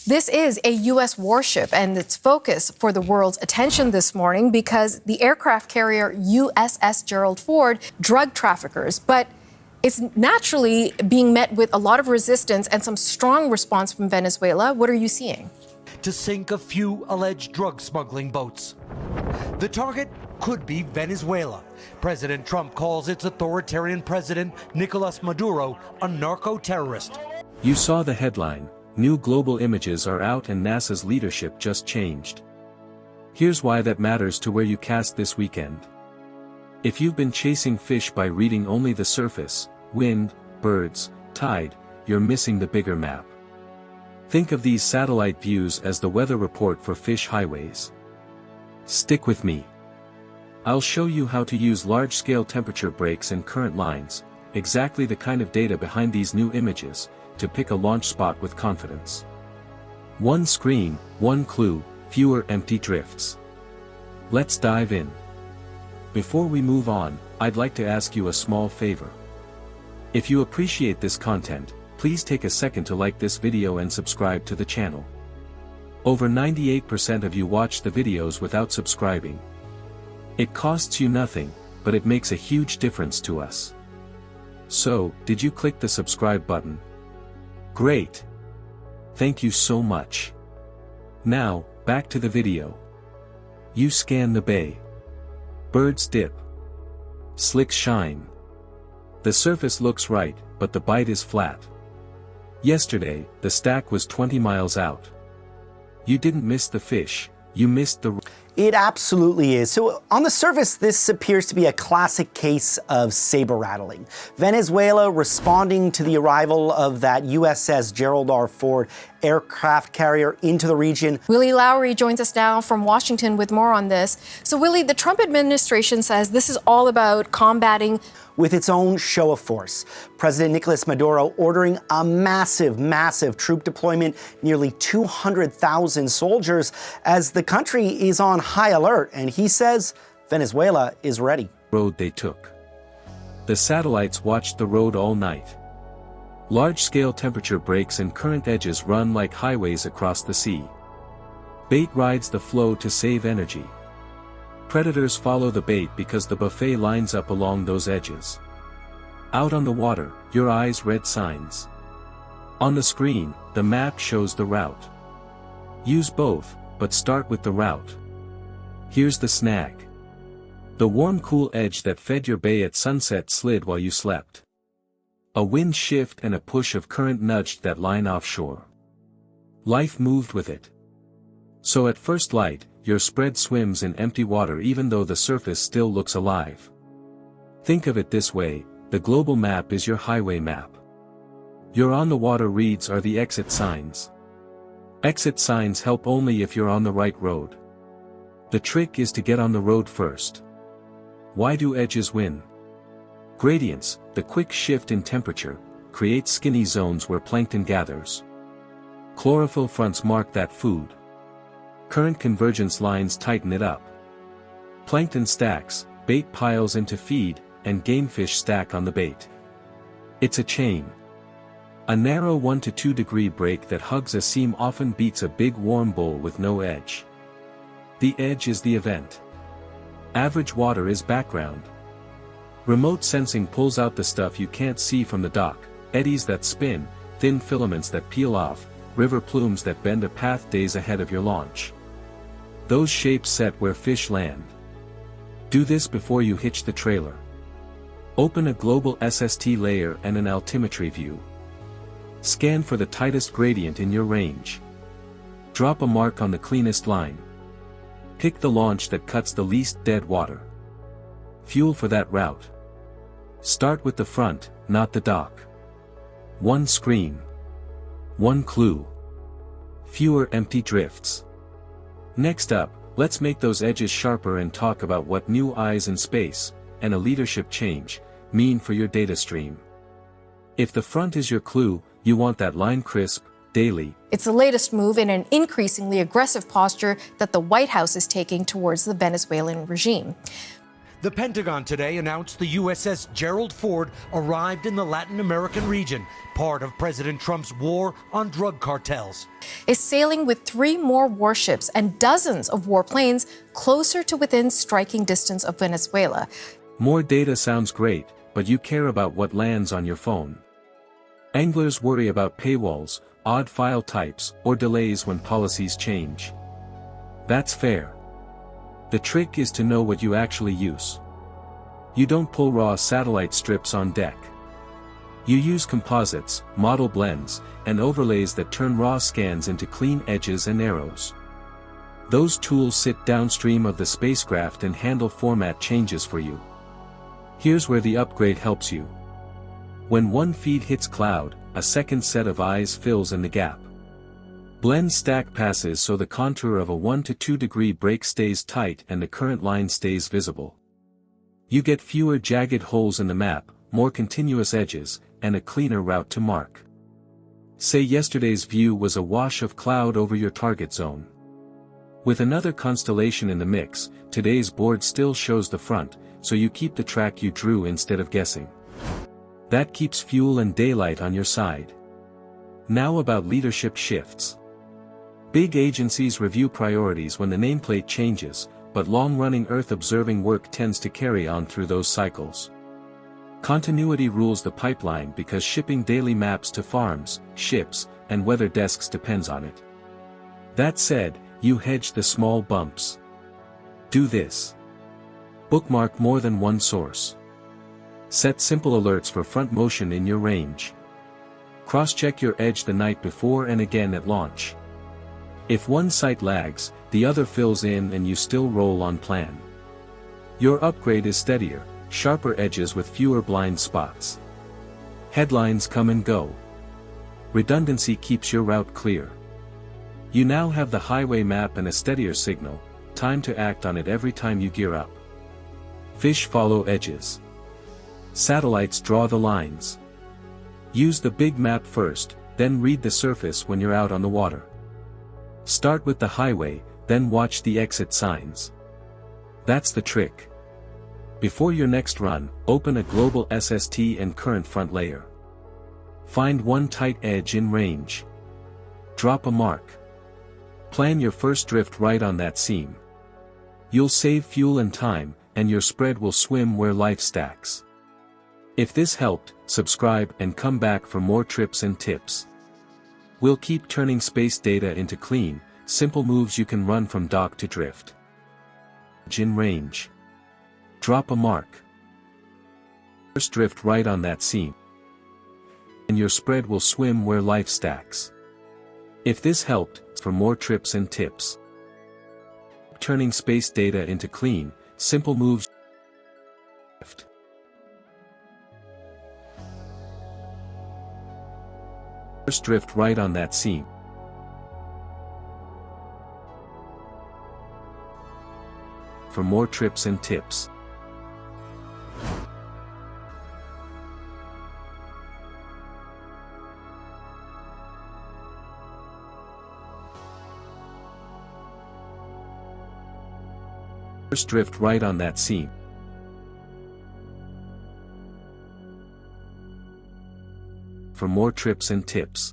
This is a U.S. warship, and its focus for the world's attention this morning because the aircraft carrier USS Gerald Ford drug traffickers. But it's naturally being met with a lot of resistance and some strong response from Venezuela. What are you seeing? To sink a few alleged drug smuggling boats. The target could be Venezuela. President Trump calls its authoritarian president, Nicolas Maduro, a narco-terrorist. You saw the headline. New global images are out and NASA's leadership just changed. Here's why that matters to where you cast this weekend. If you've been chasing fish by reading only the surface, wind, birds, tide, you're missing the bigger map. Think of these satellite views as the weather report for fish highways. Stick with me. I'll show you how to use large-scale temperature breaks and current lines, exactly the kind of data behind these new images, to pick a launch spot with confidence. One screen, one clue, fewer empty drifts. Let's dive in. Before we move on, I'd like to ask you a small favor. If you appreciate this content, please take a second to like this video and subscribe to the channel. Over 98% of you watch the videos without subscribing. It costs you nothing, but it makes a huge difference to us. So, did you click the subscribe button? Great! Thank you so much. Now, back to the video. You scan the bay. Birds dip. Slicks shine. The surface looks right, but the bite is flat. Yesterday, the stack was 20 miles out. You didn't miss the fish, you missed the... It absolutely is. So on the surface, this appears to be a classic case of saber rattling. Venezuela responding to the arrival of that USS Gerald R. Ford aircraft carrier into the region. Willie Lowry joins us now from Washington with more on this. So Willie, the Trump administration says this is all about combating with its own show of force. President Nicolas Maduro ordering a massive troop deployment, nearly 200,000 soldiers, as the country is on high alert, and he says Venezuela is ready. Road they took. The satellites watched the road all night. Large-scale temperature breaks and current edges run like highways across the sea. Bait rides the flow to save energy. Predators follow the bait because the buffet lines up along those edges. Out on the water, your eyes read signs. On the screen, the map shows the route. Use both, but start with the route. Here's the snag. The warm cool edge that fed your bay at sunset slid while you slept. A wind shift and a push of current nudged that line offshore. Life moved with it. So at first light, your spread swims in empty water even though the surface still looks alive. Think of it this way, the global map is your highway map. Your on-the-water reads are the exit signs. Exit signs help only if you're on the right road. The trick is to get on the road first. Why do edges win? Gradients, the quick shift in temperature, create skinny zones where plankton gathers. Chlorophyll fronts mark that food. Current convergence lines tighten it up. Plankton stacks, bait piles into feed, and gamefish stack on the bait. It's a chain. A narrow 1 to 2 degree break that hugs a seam often beats a big warm bowl with no edge. The edge is the event. Average water is background. Remote sensing pulls out the stuff you can't see from the dock, eddies that spin, thin filaments that peel off, river plumes that bend a path days ahead of your launch. Those shapes set where fish land. Do this before you hitch the trailer. Open a global SST layer and an altimetry view. Scan for the tightest gradient in your range. Drop a mark on the cleanest line. Pick the launch that cuts the least dead water. Fuel for that route. Start with the front, not the dock. One screen. One clue. Fewer empty drifts. Next up, let's make those edges sharper and talk about what new eyes in space, and a leadership change, mean for your data stream. If the front is your clue, you want that line crisp, daily. It's the latest move in an increasingly aggressive posture that the White House is taking towards the Venezuelan regime. The Pentagon today announced the USS Gerald Ford arrived in the Latin American region, part of President Trump's war on drug cartels. Is sailing with 3 more warships and dozens of warplanes closer to within striking distance of Venezuela. More data sounds great, but you care about what lands on your phone. Anglers worry about paywalls, odd file types, or delays when policies change. That's fair. The trick is to know what you actually use. You don't pull raw satellite strips on deck. You use composites, model blends, and overlays that turn raw scans into clean edges and arrows. Those tools sit downstream of the spacecraft and handle format changes for you. Here's where the upgrade helps you. When one feed hits cloud, a second set of eyes fills in the gap. Blend stack passes so the contour of a 1 to 2 degree break stays tight and the current line stays visible. You get fewer jagged holes in the map, more continuous edges, and a cleaner route to mark. Say yesterday's view was a wash of cloud over your target zone. With another constellation in the mix, today's board still shows the front, so you keep the track you drew instead of guessing. That keeps fuel and daylight on your side. Now about leadership shifts. Big agencies review priorities when the nameplate changes, but long-running Earth-observing work tends to carry on through those cycles. Continuity rules the pipeline because shipping daily maps to farms, ships, and weather desks depends on it. That said, you hedge the small bumps. Do this. Bookmark more than one source. Set simple alerts for front motion in your range. Cross-check your edge the night before and again at launch. If one site lags, the other fills in and you still roll on plan. Your upgrade is steadier, sharper edges with fewer blind spots. Headlines come and go. Redundancy keeps your route clear. You now have the highway map and a steadier signal, time to act on it every time you gear up. Fish follow edges. Satellites draw the lines. Use the big map first, then read the surface when you're out on the water. Start with the highway, then watch the exit signs. That's the trick. Before your next run, open a global SST and current front layer. Find one tight edge in range. Drop a mark. Plan your first drift right on that seam. You'll save fuel and time, and your spread will swim where life stacks. If this helped, subscribe and come back for more trips and tips. We'll keep turning space data into clean, simple moves you can run from dock to drift. In range. Drop a mark. First drift right on that seam. And your spread will swim where life stacks. If this helped, for more trips and tips. Turning space data into clean, simple moves. Drift. First drift right on that seam. For more trips and tips. First drift right on that seam. For more trips and tips.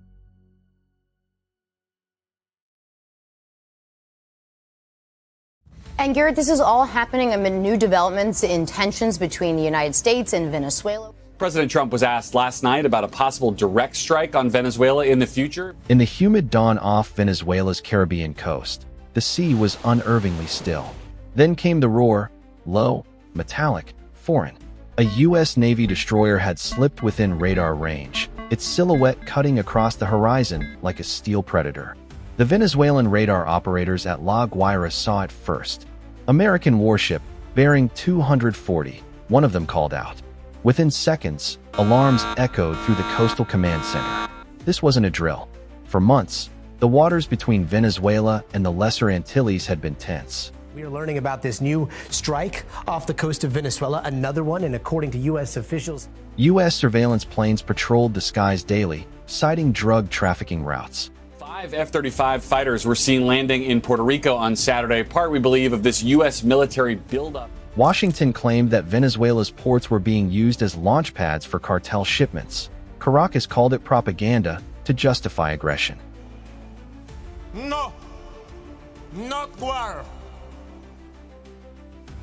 And Garrett, this is all happening amid new developments in tensions between the United States and Venezuela. President Trump was asked last night about a possible direct strike on Venezuela in the future. In the humid dawn off Venezuela's Caribbean coast, the sea was unnervingly still. Then came the roar, low, metallic, foreign. A U.S. Navy destroyer had slipped within radar range, its silhouette cutting across the horizon like a steel predator. The Venezuelan radar operators at La Guaira saw it first. American warship, bearing 240, one of them called out. Within seconds, alarms echoed through the Coastal Command Center. This wasn't a drill. For months, the waters between Venezuela and the Lesser Antilles had been tense. We are learning about this new strike off the coast of Venezuela, another one, and according to U.S. officials, U.S. surveillance planes patrolled the skies daily, citing drug trafficking routes. 5 F-35 fighters were seen landing in Puerto Rico on Saturday, part, we believe, of this U.S. military buildup. Washington claimed that Venezuela's ports were being used as launch pads for cartel shipments. Caracas called it propaganda to justify aggression. No, not war.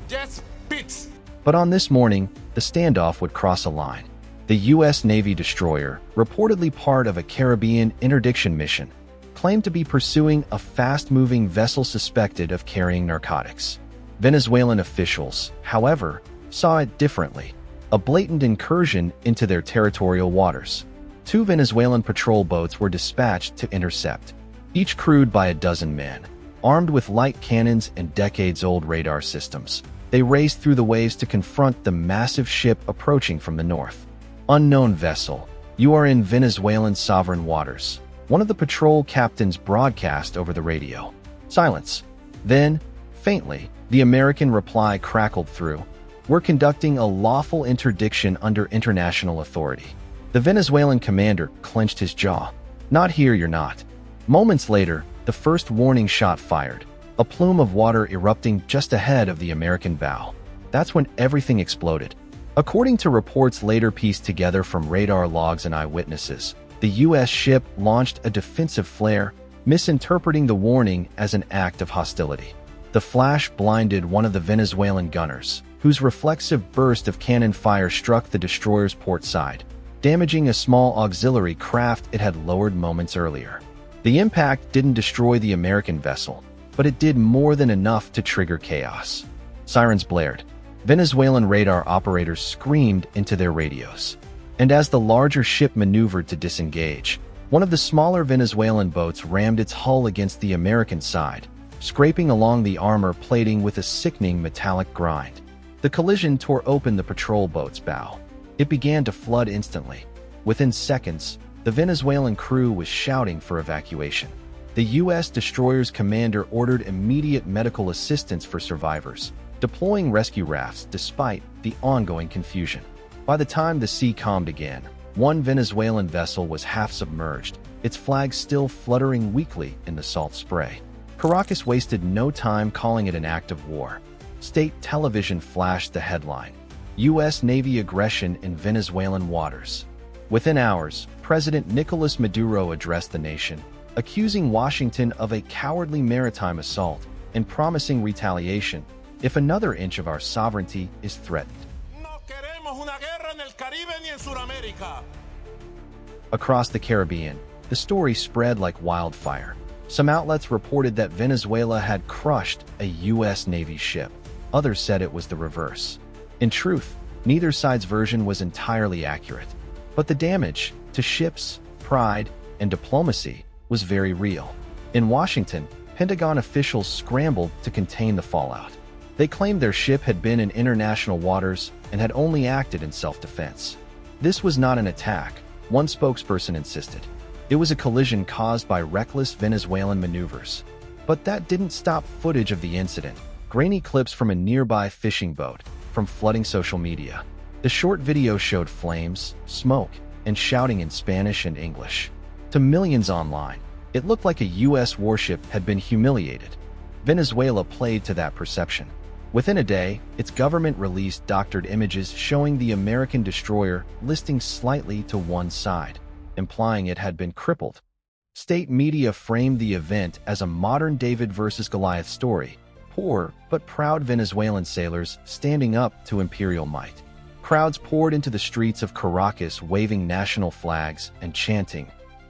Just peace. But on this morning, the standoff would cross a line. The U.S. Navy destroyer, reportedly part of a Caribbean interdiction mission, claimed to be pursuing a fast-moving vessel suspected of carrying narcotics. Venezuelan officials, however, saw it differently, a blatant incursion into their territorial waters. 2 Venezuelan patrol boats were dispatched to intercept, each crewed by a dozen men. Armed with light cannons and decades-old radar systems, they raced through the waves to confront the massive ship approaching from the north. Unknown vessel, you are in Venezuelan sovereign waters. One of the patrol captains broadcast over the radio. Silence. Then, faintly, the American reply crackled through. We're conducting a lawful interdiction under international authority. The Venezuelan commander clenched his jaw. Not here, you're not. Moments later, the first warning shot fired, a plume of water erupting just ahead of the American bow. That's when everything exploded. According to reports later pieced together from radar logs and eyewitnesses, the U.S. ship launched a defensive flare, misinterpreting the warning as an act of hostility. The flash blinded one of the Venezuelan gunners, whose reflexive burst of cannon fire struck the destroyer's port side, damaging a small auxiliary craft it had lowered moments earlier. The impact didn't destroy the American vessel, but it did more than enough to trigger chaos. Sirens blared. Venezuelan radar operators screamed into their radios. And as the larger ship maneuvered to disengage, one of the smaller Venezuelan boats rammed its hull against the American side, scraping along the armor plating with a sickening metallic grind. The collision tore open the patrol boat's bow. It began to flood instantly. Within seconds, the Venezuelan crew was shouting for evacuation. The U.S. destroyer's commander ordered immediate medical assistance for survivors, deploying rescue rafts despite the ongoing confusion. By the time the sea calmed again, one Venezuelan vessel was half submerged, its flag still fluttering weakly in the salt spray. Caracas wasted no time calling it an act of war. State television flashed the headline, U.S. Navy aggression in Venezuelan waters. Within hours, President Nicolas Maduro addressed the nation, accusing Washington of a cowardly maritime assault and promising retaliation if another inch of our sovereignty is threatened. Across the Caribbean, the story spread like wildfire. Some outlets reported that Venezuela had crushed a U.S. Navy ship. Others said it was the reverse. In truth, neither side's version was entirely accurate. But the damage to ships, pride, and diplomacy was very real. In Washington, Pentagon officials scrambled to contain the fallout. They claimed their ship had been in international waters and had only acted in self-defense. This was not an attack, one spokesperson insisted. It was a collision caused by reckless Venezuelan maneuvers. But that didn't stop footage of the incident, grainy clips from a nearby fishing boat, from flooding social media. The short video showed flames, smoke, and shouting in Spanish and English. To millions online, it looked like a U.S. warship had been humiliated. Venezuela played to that perception. Within a day, its government released doctored images showing the American destroyer listing slightly to one side, implying it had been crippled. State media framed the event as a modern David versus Goliath story, poor but proud Venezuelan sailors standing up to imperial might. Crowds poured into the streets of Caracas waving national flags and chanting,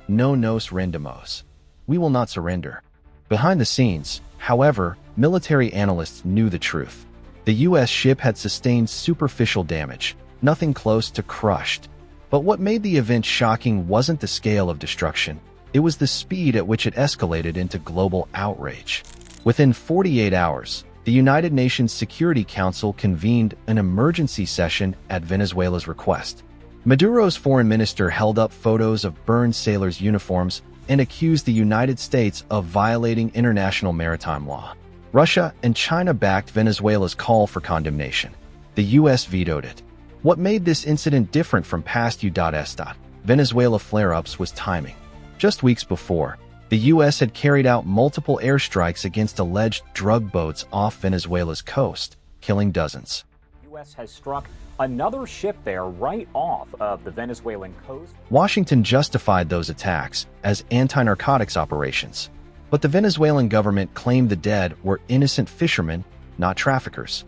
"No nos rendemos." We will not surrender. Behind the scenes, however, military analysts knew the truth. The U.S. ship had sustained superficial damage, nothing close to crushed. But what made the event shocking wasn't the scale of destruction, it was the speed at which it escalated into global outrage. Within 48 hours, the United Nations Security Council convened an emergency session at Venezuela's request. Maduro's foreign minister held up photos of burned sailors' uniforms and accused the United States of violating international maritime law. Russia and China backed Venezuela's call for condemnation. The U.S. vetoed it. What made this incident different from past U.S. Venezuela flare-ups was timing. Just weeks before, the U.S. had carried out multiple airstrikes against alleged drug boats off Venezuela's coast, killing dozens. The U.S. has struck another ship there right off of the Venezuelan coast. Washington justified those attacks as anti-narcotics operations, but the Venezuelan government claimed the dead were innocent fishermen, not traffickers.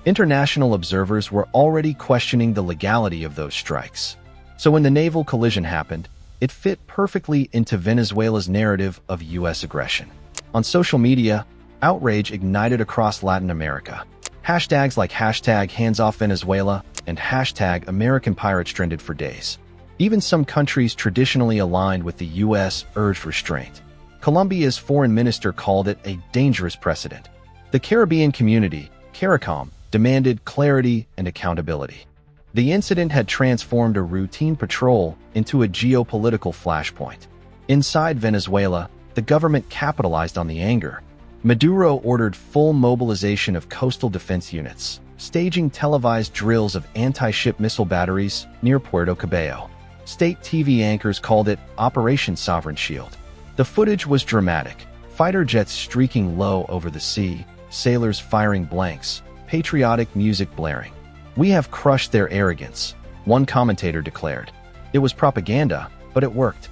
International observers were already questioning the legality of those strikes. So when the naval collision happened, it fit perfectly into Venezuela's narrative of U.S. aggression. On social media, outrage ignited across Latin America. Hashtags like #HandsOffVenezuela and #AmericanPirates trended for days. Even some countries traditionally aligned with the U.S. urged restraint. Colombia's foreign minister called it a dangerous precedent. The Caribbean community, CARICOM, demanded clarity and accountability. The incident had transformed a routine patrol into a geopolitical flashpoint. Inside Venezuela, the government capitalized on the anger. Maduro ordered full mobilization of coastal defense units, staging televised drills of anti-ship missile batteries near Puerto Cabello. State TV anchors called it Operation Sovereign Shield. The footage was dramatic, fighter jets streaking low over the sea, sailors firing blanks, patriotic music blaring. "We have crushed their arrogance," one commentator declared. It was propaganda, but it worked.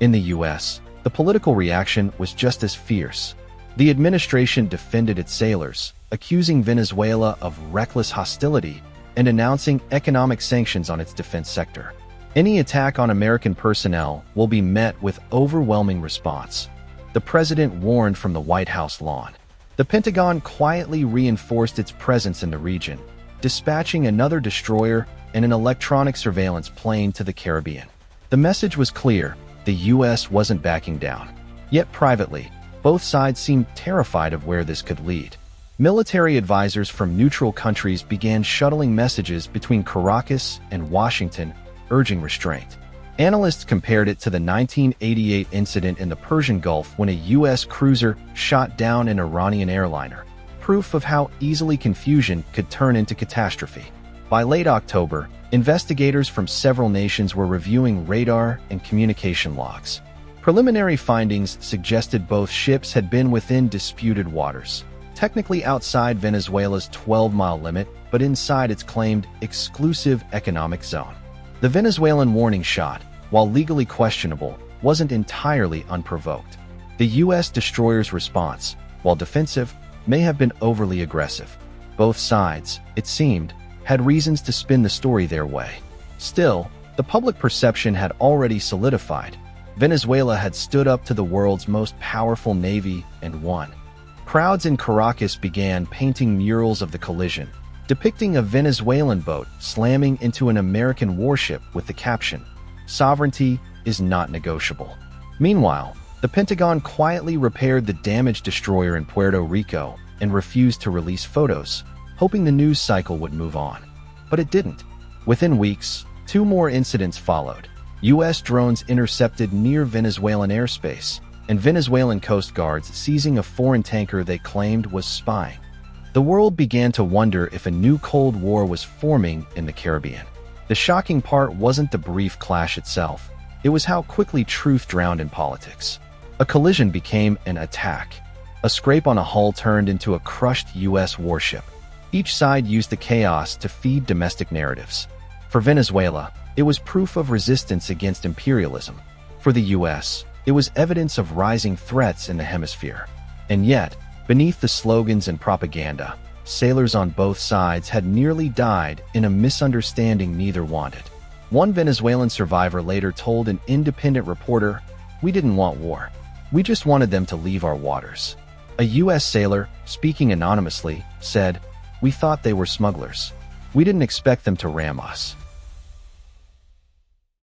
In the U.S., the political reaction was just as fierce. The administration defended its sailors, accusing Venezuela of reckless hostility and announcing economic sanctions on its defense sector. Any attack on American personnel will be met with overwhelming response, the president warned from the White House lawn. The Pentagon quietly reinforced its presence in the region, dispatching another destroyer and an electronic surveillance plane to the Caribbean. The message was clear: the U.S. wasn't backing down. Yet privately, both sides seemed terrified of where this could lead. Military advisors from neutral countries began shuttling messages between Caracas and Washington, urging restraint. Analysts compared it to the 1988 incident in the Persian Gulf when a U.S. cruiser shot down an Iranian airliner, proof of how easily confusion could turn into catastrophe. By late October, investigators from several nations were reviewing radar and communication logs. Preliminary findings suggested both ships had been within disputed waters, technically outside Venezuela's 12-mile limit, but inside its claimed exclusive economic zone. The Venezuelan warning shot, while legally questionable, wasn't entirely unprovoked. The U.S. destroyer's response, while defensive, may have been overly aggressive. Both sides, it seemed, had reasons to spin the story their way. Still, the public perception had already solidified. Venezuela had stood up to the world's most powerful navy and won. Crowds in Caracas began painting murals of the collision, depicting a Venezuelan boat slamming into an American warship with the caption, "Sovereignty is not negotiable." Meanwhile, the Pentagon quietly repaired the damaged destroyer in Puerto Rico and refused to release photos, hoping the news cycle would move on. But it didn't. Within weeks, 2 more incidents followed. U.S. drones intercepted near Venezuelan airspace, and Venezuelan coast guards seizing a foreign tanker they claimed was spying. The world began to wonder if a new Cold War was forming in the Caribbean. The shocking part wasn't the brief clash itself. It was how quickly truth drowned in politics. A collision became an attack. A scrape on a hull turned into a crushed U.S. warship. Each side used the chaos to feed domestic narratives. For Venezuela, it was proof of resistance against imperialism. For the U.S., it was evidence of rising threats in the hemisphere. And yet, beneath the slogans and propaganda, sailors on both sides had nearly died in a misunderstanding neither wanted. One Venezuelan survivor later told an independent reporter, "We didn't want war. We just wanted them to leave our waters." A U.S. sailor, speaking anonymously, said, "We thought they were smugglers. We didn't expect them to ram us."